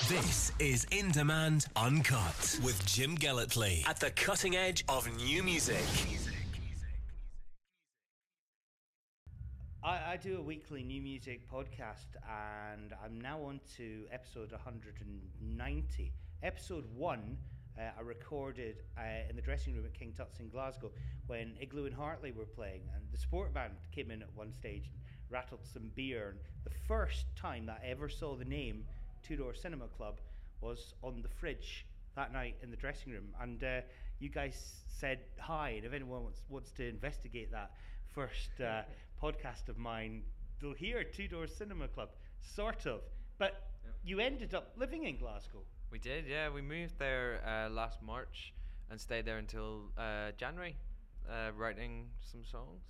This is In Demand Uncut with Jim Gellatly at the cutting edge of new music. I do a weekly new music podcast, and I'm now on to episode 190. Episode 1 I recorded in the dressing room at King Tut's in Glasgow when Igloo and Hartley were playing, and the sport band came in at one stage and rattled some beer. And the first time that I ever saw the name Two Door Cinema Club was on the fridge that night in the dressing room, and you guys said hi, and if anyone wants to investigate that first podcast of mine, they'll hear Two Door Cinema Club, sort of. But you ended up living in Glasgow. We did, yeah. We moved there last March and stayed there until January, writing some songs.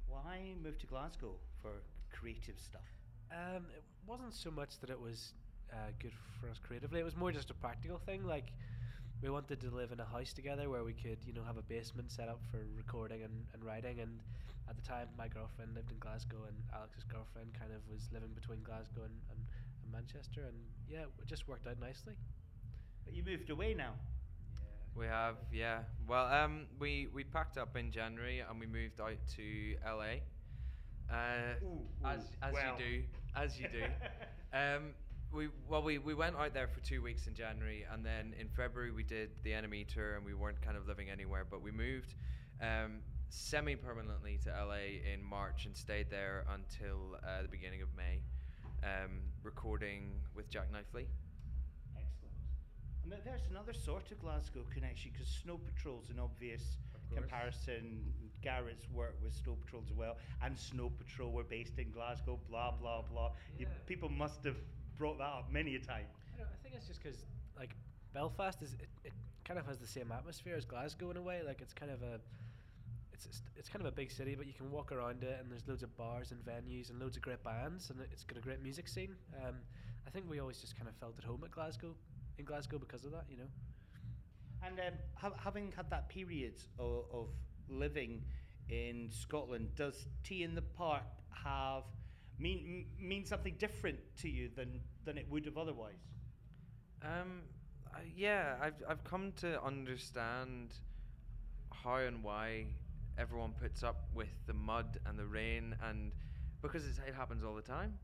Why move to Glasgow for creative stuff? It wasn't so much that it was good for us creatively. It was more just a practical thing. Like, we wanted to live in a house together where we could, have a basement set up for recording and writing. And at the time, my girlfriend lived in Glasgow, and Alex's girlfriend kind of was living between Glasgow and Manchester. And yeah, it just worked out nicely. But you moved away now. Yeah. We have, yeah. Well, we packed up in January and we moved out to LA. As you do. We went out there for 2 weeks in January, and then in February we did the NME tour, and we weren't kind of living anywhere, but we moved semi-permanently to LA in March and stayed there until the beginning of May, recording with Jack Knifley. Excellent. I mean, there's another sort of Glasgow connection, because Snow Patrol's an obvious comparison. Garrett's worked with Snow Patrol as well, and Snow Patrol were based in Glasgow, blah, blah, blah. Yeah. People must have brought that up many a time. I think it's just because, like, Belfast it kind of has the same atmosphere as Glasgow in a way. Like, it's kind of a big city, but you can walk around it, and there's loads of bars and venues and loads of great bands, and it's got a great music scene. I think we always just kind of felt at home in Glasgow because of that, And having had that period of living in Scotland, does Tea in the Park mean something different to you than it would have otherwise? Yeah, I've come to understand how and why everyone puts up with the mud and the rain, and because it happens all the time.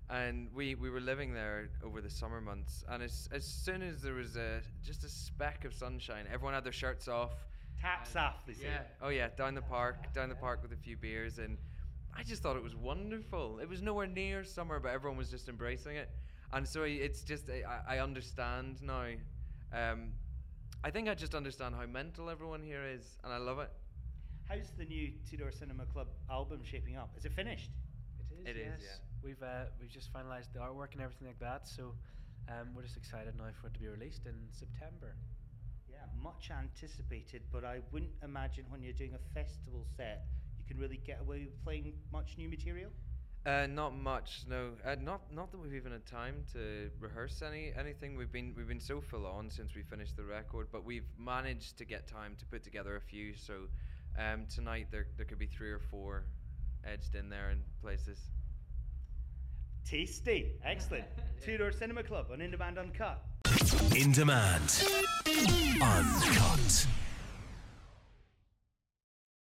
And we were living there over the summer months, and as soon as there was just a speck of sunshine, everyone had their shirts off. Taps off, they say. Yeah. Oh yeah, down the park with a few beers, and I just thought it was wonderful. It was nowhere near summer, but everyone was just embracing it. And so it's just, I understand now. I think I just understand how mental everyone here is, and I love it. How's the new Two Door Cinema Club album shaping up? Is it finished? It is, yeah. We've just finalised the artwork and everything like that, so we're just excited now for it to be released in September. Yeah, much anticipated, but I wouldn't imagine when you're doing a festival set you can really get away with playing much new material? Not much, no. Not that we've even had time to rehearse anything. We've been so full on since we finished the record, but we've managed to get time to put together a few. So tonight there could be 3 or 4 edged in there in places. Tasty, excellent. Two Door Cinema Club on In Demand Uncut. In Demand Uncut.